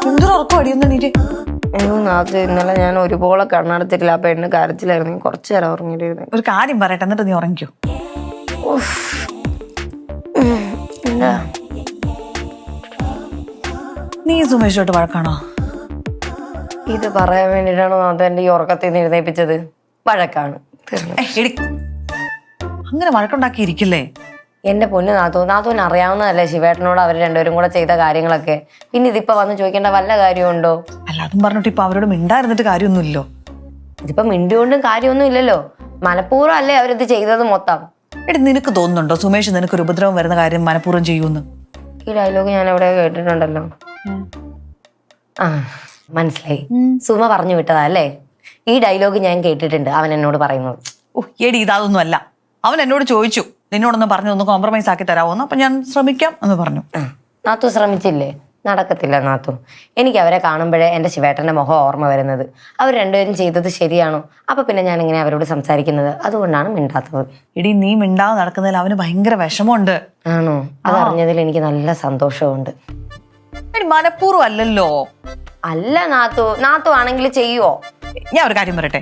എന്തൊരു ഉറക്കം അടിയൊന്നും നീറ്റ്. അയ്യോ നാത്ത്, ഇന്നലെ ഞാൻ ഒരുപോലെ കണ്ണടച്ചിട്ടില്ല. ആ പെണ്ണ് കരച്ചിലായിരുന്നു. കുറച്ചു നേരം ഉറങ്ങിയിട്ടിരുന്നു. ഒരു കാര്യം പറയട്ടെ, എന്നിട്ട് നീ ഉറങ്ങിക്കോ. എന്താ നീ സുമേഷോട്ട് വഴക്കാണോ? ഇത് പറയാൻ വേണ്ടിട്ടാണോ നാത്ത് എന്റെ ഈ ഉറക്കത്തിൽ നിന്ന് എഴുന്നേപ്പിച്ചത്? വഴക്കാണ്. അങ്ങനെ വഴക്കുണ്ടാക്കി ഇരിക്കില്ലേ? എന്റെ പൊന്ന് നാത്തൂന് അറിയാവുന്നതല്ലേ ശിവേട്ടനോട് അവർ രണ്ടുപേരും കൂടെ ചെയ്ത കാര്യങ്ങളൊക്കെ. പിന്നെ ഇതിപ്പോ വന്ന് ചോദിക്കേണ്ട വല്ല കാര്യമുണ്ടോ? അല്ല, അതും പറഞ്ഞിട്ട് ഇപ്പൊ അവരോട് മിണ്ടായിരുന്നിട്ട് കാര്യമൊന്നുമില്ലോ. ഇതിപ്പോ മിണ്ടിക്കൊണ്ടും കാര്യമൊന്നും ഇല്ലല്ലോ. മനഃപൂർവ്വം അല്ലേ അവരിത് ചെയ്തത് മൊത്തം. നിനക്ക് തോന്നുന്നുണ്ടോ സുമേഷ് നിനക്കൊരു ഉപദ്രവം വരുന്ന കാര്യം മനഃപൂർവ്വം ചെയ്യുമെന്ന്? ഈ ഡയലോഗ് ഞാൻ എവിടെ കേട്ടിട്ടുണ്ടല്ലോ. ആ മനസ്സിലായി. സുമ പറഞ്ഞു വിട്ടതാ അല്ലേ? ഈ ഡയലോഗ് ഞാൻ കേട്ടിട്ടുണ്ട് അവൻ എന്നോട് പറയുന്നത്. എടി ഇതൊന്നും അല്ല. അവൻ എന്നോട് ചോദിച്ചു നിന്നോടൊന്ന് പറഞ്ഞു ഒന്ന് കോംപ്രമൈസ് ആക്കി തരാമോന്ന്. അപ്പൊ ഞാൻ ശ്രമിക്കാം എന്ന് പറഞ്ഞു. നാത്തു ശ്രമിച്ചില്ലേ? നടക്കത്തില്ല നാത്തു. എനിക്ക് അവരെ കാണുമ്പോഴേ എന്റെ ശിവേട്ടന്റെ മുഖം ഓർമ്മ വരുന്നത്. അവർ രണ്ടുപേരും ചെയ്തത് ശരിയാണോ? അപ്പൊ പിന്നെ ഞാൻ ഇങ്ങനെ അവരോട് സംസാരിക്കുന്നത്. അതുകൊണ്ടാണ് മിണ്ടാത്തത്. എടി നീ മിണ്ടാതെ നടക്കുന്നതിൽ അവന് ഭയങ്കര വിഷമമുണ്ട്. ആണോ? അതറിഞ്ഞതിൽ എനിക്ക് നല്ല സന്തോഷമുണ്ട്. എടി മനഃപൂർവ്വം അല്ലല്ലോ. അല്ല നാത്തു ആണെങ്കിൽ ചെയ്യുവോ? ഞാൻ ഒരു കാര്യം പറയട്ടെ,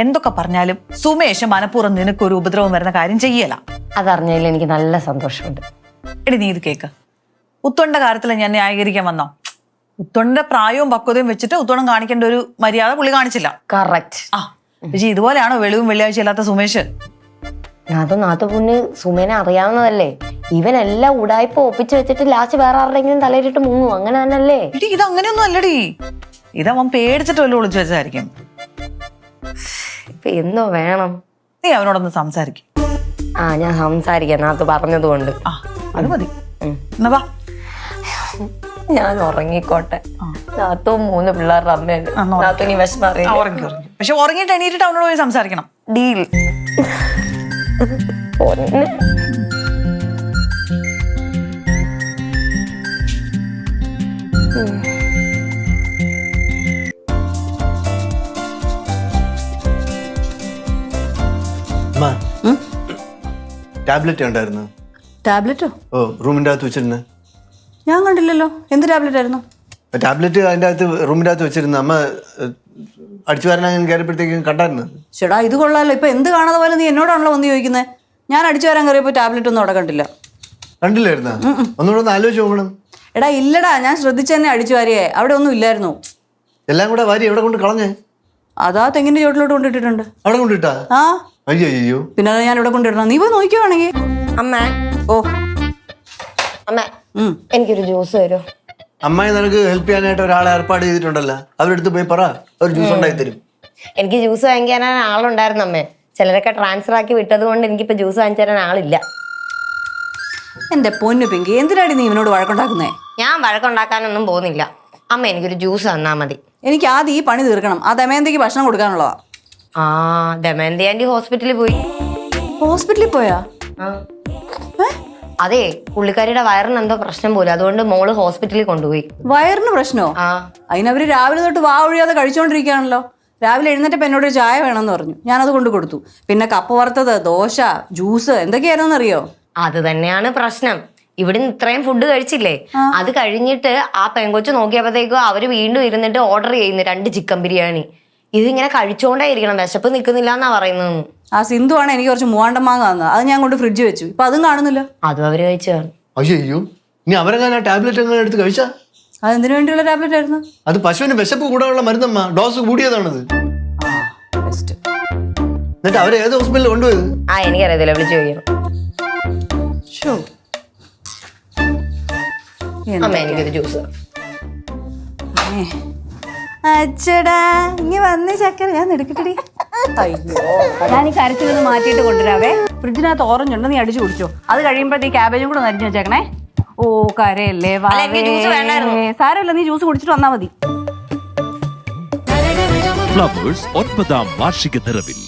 എന്തൊക്കെ പറഞ്ഞാലും സുമേഷ് മനഃപൂർവ്വം നിനക്കൊരു ഉപദ്രവം വരുന്ന കാര്യം ചെയ്യല. അതറിഞ്ഞതിൽ എനിക്ക് നല്ല സന്തോഷമുണ്ട്. എടി നീ ഇത് കേക്ക്. ഉത്തോണിന്റെ കാര്യത്തിൽ ഞാൻ ന്യായീകരിക്കാൻ വന്നോ? ഉത്തോണിന്റെ പ്രായവും പക്വതയും വെച്ചിട്ട് ഉത്തോണം കാണിക്കേണ്ട ഒരു മര്യാദ പുള്ളി കാണിച്ചില്ല. കറക്റ്റ്. പക്ഷെ ഇതുപോലെയാണോ വെളിവും വെള്ളിയാഴ്ച ഇല്ലാത്ത സുമേഷ്? നാത്തു പൊന്ന് സുമേനെ അറിയാവുന്നതല്ലേ. ഇവനെല്ലാം ഉടായ്പ ഒപ്പിച്ച് വെച്ചിട്ട് ലാസ്റ്റ് വേറെ ആരുടെങ്കിലും തലയിലിട്ട് മുങ്ങും. അങ്ങനെ തന്നെയല്ലേ? എടി ഇത് അങ്ങനെയൊന്നും അല്ലടി. ഇതവൻ പേടിച്ചിട്ട് വല്ല ഒളിച്ചു വെച്ചായിരിക്കും. ഇപ്പൊ എന്തോ വേണം? നീ അവനോടൊന്ന് സംസാരിക്കും. ഞാൻ സംസാരിക്കാം നാത്തു പറഞ്ഞതുകൊണ്ട്. അത് മതി. എന്നാ വാ, ഞാൻ ഉറങ്ങിക്കോട്ടെ. നാത്തു 3 പിള്ളേരുടെ അമ്മയാണ്. നാത്തു നീ വിഷമം അറിയാം. പക്ഷെ ഉറങ്ങിയിട്ട് എണീറ്റിട്ട് അവനോട് പോയി സംസാരിക്കണം. ഡീൽ. ടാബ്ലറ്റ് ഉണ്ടായിരുന്നു. ടാബ്ലറ്റോ? ഓ, റൂമിന്റെ അകത്ത് വെച്ചിരുന്നു. ഞാൻ കണ്ടില്ലല്ലോ. എന്ത് ടാബ്ലറ്റ് ആയിരുന്നു? ടാബ്ലറ്റ് അതിന്റെ അകത്ത് റൂമിന്റെ അകത്ത് വെച്ചിരുന്നു. അമ്മ അടിച്ചു വരാൻ കയറിയപ്പോഴത്തേക്കും കണ്ടായിരുന്നു. ചേടാ ഇത് കൊള്ളാലോ. ഇപ്പൊ എന്ത് കാണാതെ പോലെ നീ എന്നോടാണല്ലോ വന്ന് ചോദിക്കുന്നത്. ഞാൻ അടിച്ചു വരാൻ കയറിയപ്പോ ടാബ്ലറ്റ് ഒന്നും അവിടെ കണ്ടില്ല. കണ്ടില്ലായിരുന്ന? ഒന്നുകൂടെ ഒന്ന് ആലോചിച്ച് നോക്കണം. എടാ ഇല്ലടാ, ഞാൻ ശ്രദ്ധിച്ചു തന്നെ അടിച്ചു വാരിയേ. അവിടെ ഒന്നും ഇല്ലായിരുന്നു. എല്ലാം കൂടെ വാരി എവിടെ കൊണ്ട് കളഞ്ഞേ? അതാ തെങ്ങിന്റെ ചോട്ടിലോട്ട് കൊണ്ടിട്ടിട്ടുണ്ട്. അവിടെ കൊണ്ടിട്ടാ? ആ അയ്യോ. പിന്നെ ഞാൻ ഇവിടെ കൊണ്ടിടണം. നീ പോയി നോക്കിയാണെങ്കിൽ. അമ്മ എനിക്കൊരു ജ്യൂസ് തരുമോ? അമ്മായി നിനക്ക് ഹെൽപ്പ് ചെയ്യാനായിട്ട് ഒരാളെ ഏർപ്പാട് ചെയ്തിട്ടുണ്ടല്ലോ. അവരെടുത്ത് പോയി പറ, ഒരു ജ്യൂസ് ഉണ്ടായി തരും. എനിക്ക് ജ്യൂസ് വാങ്ങിക്കാൻ ആളുണ്ടായിരുന്നു അമ്മേ. ചിലരൊക്കെ ട്രാൻസ്ഫർ ആക്കി വിട്ടത് കൊണ്ട് എനിക്കിപ്പോ ജ്യൂസ് വാങ്ങിച്ചു തരാൻ ആളില്ല. എന്റെ പൊന്നു പിങ്കി, എന്തിനാടി നീ ഇവനോട് വഴക്കുണ്ടാക്കുന്നേ? ഞാൻ വഴക്കുണ്ടാക്കാനൊന്നും പോകുന്നില്ല. അമ്മ എനിക്കൊരു ജ്യൂസ് തന്നാ മതി. എനിക്ക് ആദ്യം ഈ പണി തീർക്കണം. ആ ദമയന്തിക്ക് ഭക്ഷണം കൊടുക്കാനുള്ളതാ. ദമയന്തി ആന്റി ഹോസ്പിറ്റലിൽ പോയി. ഹോസ്പിറ്റലിൽ പോയാ? അതെ, പുള്ളിക്കാരിയുടെ വയറിന് എന്തോ പ്രശ്നം പോലും. അതുകൊണ്ട് മോള് ഹോസ്പിറ്റലിൽ കൊണ്ടുപോയി. വയറിന് പ്രശ്നോ? അതിനവര് രാവിലെ തൊട്ട് വാ ഒഴിയാതെ കഴിച്ചോണ്ടിരിക്കുകയാണല്ലോ. രാവിലെ എഴുന്നേറ്റപ്പോ എന്നോട് ചായ വേണമെന്ന് പറഞ്ഞു. ഞാനത് കൊണ്ട് കൊടുത്തു. പിന്നെ കപ്പ വറുത്തത്, ദോശ, ജ്യൂസ് എന്തൊക്കെയായിരുന്നു അറിയോ? അത് തന്നെയാണ് പ്രശ്നം. ഇവിടുന്ന് ഇത്രയും ഫുഡ് കഴിച്ചില്ലേ, അത് കഴിഞ്ഞിട്ട് ആ പെങ്കൊച്ച് നോക്കിയപ്പോഴത്തേക്കും അവര് വീണ്ടും ഇരുന്നിട്ട് ഓർഡർ ചെയ്യുന്നു 2 ചിക്കൻ ബിരിയാണി. ഇതിങ്ങനെ കഴിച്ചോണ്ടായിരിക്കണം, വിശപ്പ് നിൽക്കുന്നില്ല എന്നാ പറയുന്നത്. ആ സിന്ധു ആണ് എനിക്ക് കുറച്ച് മൂവാണ്ടം മാങ്ങ തന്നത്. അത് ഞാൻ കൊണ്ട് ഫ്രിഡ്ജ് വെച്ചു. ഇപ്പൊ അതും കാണുന്നില്ല. അതും അവര് കഴിച്ചു. അയ്യോ, ഇനി അവരെങ്ങനെ ടാബ്ലറ്റ് എങ്ങനെ എടുത്ത് കഴിച്ചാ? അതെന്തിനു വേണ്ടിയുള്ള ടാബ്ലറ്റ് ആയിരുന്നു? അത് പശുവിന് വിശപ്പ് കൂടാനുള്ള മരുന്നമ്മ. ഡോസ് കൂടിയതാണത്. എന്നിട്ട് അവരെ ഏത് ഹോസ്പിറ്റലിൽ കൊണ്ടുപോയത്? എനിക്കറിയത്തില്ല, വിളിച്ചു ചോദിക്കണം. എനിക്കൊരു ജ്യൂസ്. അച്ചടാ ഇനി വന്നേ ചക്കര, ഞാൻ എടുക്കട്ടെടി. അയ്യോ, ഞാൻ ഈ കരച്ചിലൊന്ന് മാറ്റിയിട്ട് കൊണ്ടുവരാവേ. ഫ്രിഡ്ജിനകത്ത് ഓറഞ്ച് ഉണ്ട്, നീ അടിച്ചു കുടിച്ചോ. അത് കഴിയുമ്പോ ഈ ക്യാബേജും കൂടെ നരിഞ്ഞു വെച്ചേക്കണേ. ഓ കരയല്ലേ, സാരമില്ല, നീ ജ്യൂസ് കുടിച്ചിട്ട് വന്നാ മതി. ഫ്ലവേഴ്സ് 9ാം വാർഷിക നിറവിൽ